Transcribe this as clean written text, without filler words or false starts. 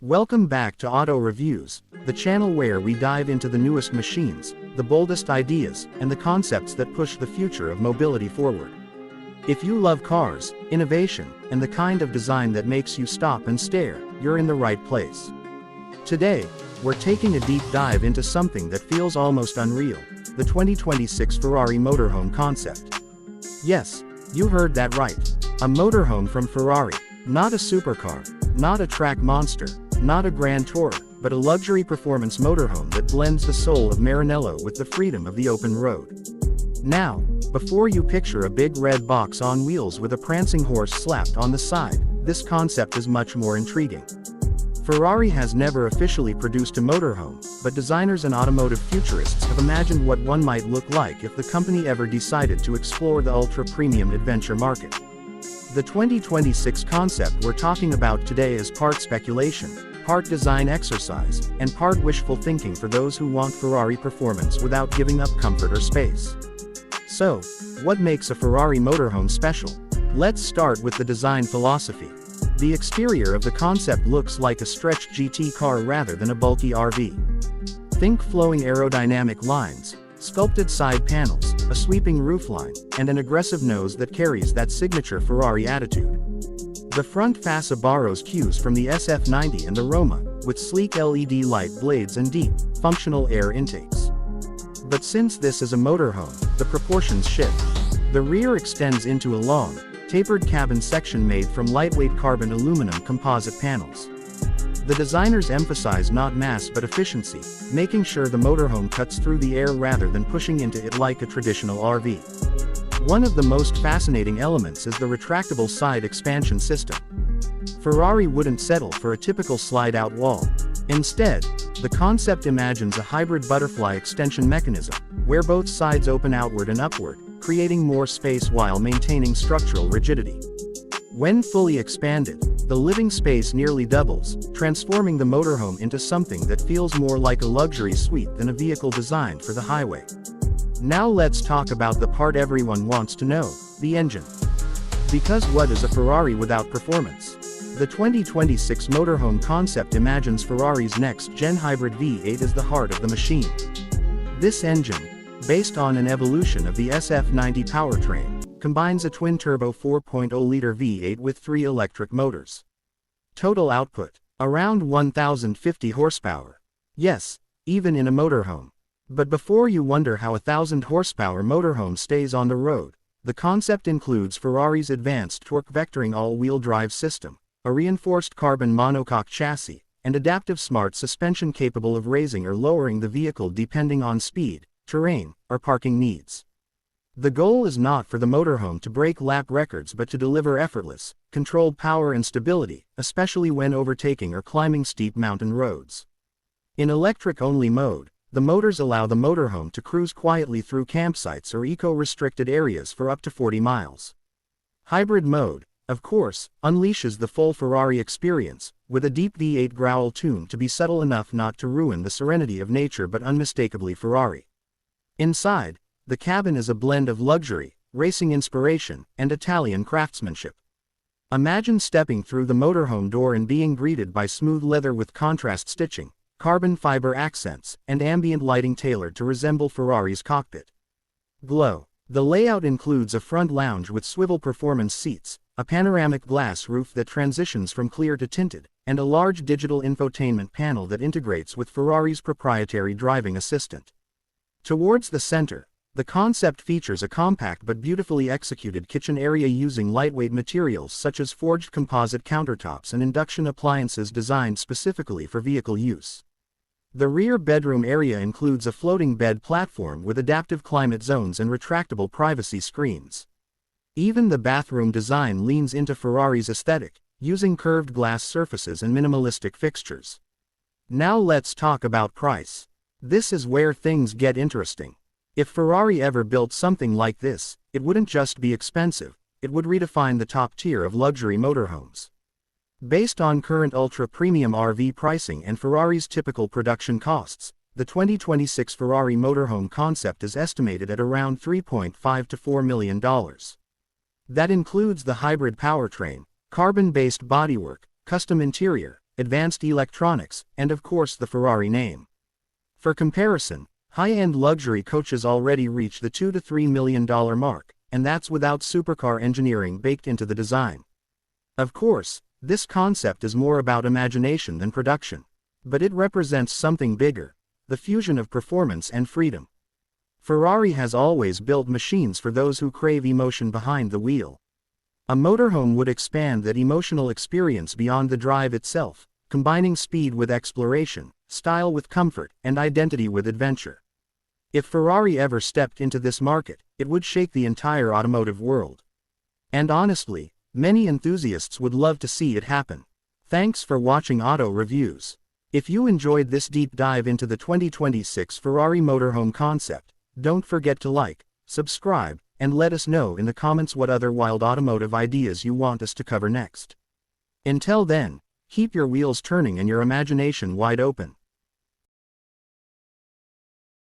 Welcome back to Auto Reviews, the channel where we dive into the newest machines, the boldest ideas, and the concepts that push the future of mobility forward. If you love cars, innovation, and the kind of design that makes you stop and stare, you're in the right place. Today, we're taking a deep dive into something that feels almost unreal, the 2026 Ferrari Motorhome Concept. Yes, you heard that right. A motorhome from Ferrari. Not a supercar, not a track monster, not a grand tourer, but a luxury performance motorhome that blends the soul of Maranello with the freedom of the open road. Now, before you picture a big red box on wheels with a prancing horse slapped on the side, this concept is much more intriguing. Ferrari has never officially produced a motorhome, but designers and automotive futurists have imagined what one might look like if the company ever decided to explore the ultra-premium adventure market. The 2026 concept we're talking about today is part speculation, part design exercise, and part wishful thinking for those who want Ferrari performance without giving up comfort or space. So, what makes a Ferrari motorhome special? Let's start with the design philosophy. The exterior of the concept looks like a stretched GT car rather than a bulky RV. Think flowing aerodynamic lines, sculpted side panels, a sweeping roofline, and an aggressive nose that carries that signature Ferrari attitude. The front fascia borrows cues from the SF90 and the Roma, with sleek LED light blades and deep, functional air intakes. But since this is a motorhome, the proportions shift. The rear extends into a long, tapered cabin section made from lightweight carbon aluminum composite panels. The designers emphasize not mass but efficiency, making sure the motorhome cuts through the air rather than pushing into it like a traditional RV. One of the most fascinating elements is the retractable side expansion system. Ferrari wouldn't settle for a typical slide-out wall. Instead, the concept imagines a hybrid butterfly extension mechanism, where both sides open outward and upward, creating more space while maintaining structural rigidity. When fully expanded, the living space nearly doubles, transforming the motorhome into something that feels more like a luxury suite than a vehicle designed for the highway. Now let's talk about the part everyone wants to know, the engine. Because what is a Ferrari without performance? The 2026 motorhome concept imagines Ferrari's next-gen hybrid V8 as the heart of the machine. This engine, based on an evolution of the SF90 powertrain, combines a twin-turbo 4.0-liter V8 with 3 electric motors. Total output, around 1,050 horsepower. Yes, even in a motorhome. But before you wonder how a 1,000-horsepower motorhome stays on the road, the concept includes Ferrari's advanced torque vectoring all-wheel drive system, a reinforced carbon monocoque chassis, and adaptive smart suspension capable of raising or lowering the vehicle depending on speed, terrain, or parking needs. The goal is not for the motorhome to break lap records but to deliver effortless, controlled power and stability, especially when overtaking or climbing steep mountain roads. In electric-only mode, the motors allow the motorhome to cruise quietly through campsites or eco-restricted areas for up to 40 miles. Hybrid mode, of course, unleashes the full Ferrari experience, with a deep V8 growl tuned to be subtle enough not to ruin the serenity of nature but unmistakably Ferrari. Inside, the cabin is a blend of luxury, racing inspiration, and Italian craftsmanship. Imagine stepping through the motorhome door and being greeted by smooth leather with contrast stitching, carbon fiber accents, and ambient lighting tailored to resemble Ferrari's cockpit. Glow. The layout includes a front lounge with swivel performance seats, a panoramic glass roof that transitions from clear to tinted, and a large digital infotainment panel that integrates with Ferrari's proprietary driving assistant. Towards the center, the concept features a compact but beautifully executed kitchen area using lightweight materials such as forged composite countertops and induction appliances designed specifically for vehicle use. The rear bedroom area includes a floating bed platform with adaptive climate zones and retractable privacy screens. Even the bathroom design leans into Ferrari's aesthetic, using curved glass surfaces and minimalistic fixtures. Now let's talk about price. This is where things get interesting. If Ferrari ever built something like this, it wouldn't just be expensive, it would redefine the top tier of luxury motorhomes. Based on current ultra-premium RV pricing and Ferrari's typical production costs, the 2026 Ferrari motorhome concept is estimated at around $3.5 to $4 million. That includes the hybrid powertrain, carbon-based bodywork, custom interior, advanced electronics, and of course the Ferrari name. For comparison, high-end luxury coaches already reach the $2 to $3 million mark, and that's without supercar engineering baked into the design. Of course, this concept is more about imagination than production. But it represents something bigger, the fusion of performance and freedom. Ferrari has always built machines for those who crave emotion behind the wheel. A motorhome would expand that emotional experience beyond the drive itself, combining speed with exploration, style with comfort, and identity with adventure. If Ferrari ever stepped into this market, it would shake the entire automotive world. And honestly, many enthusiasts would love to see it happen. Thanks for watching Auto Reviews. If you enjoyed this deep dive into the 2026 Ferrari Motorhome Concept, don't forget to like, subscribe, and let us know in the comments what other wild automotive ideas you want us to cover next. Until then, keep your wheels turning and your imagination wide open.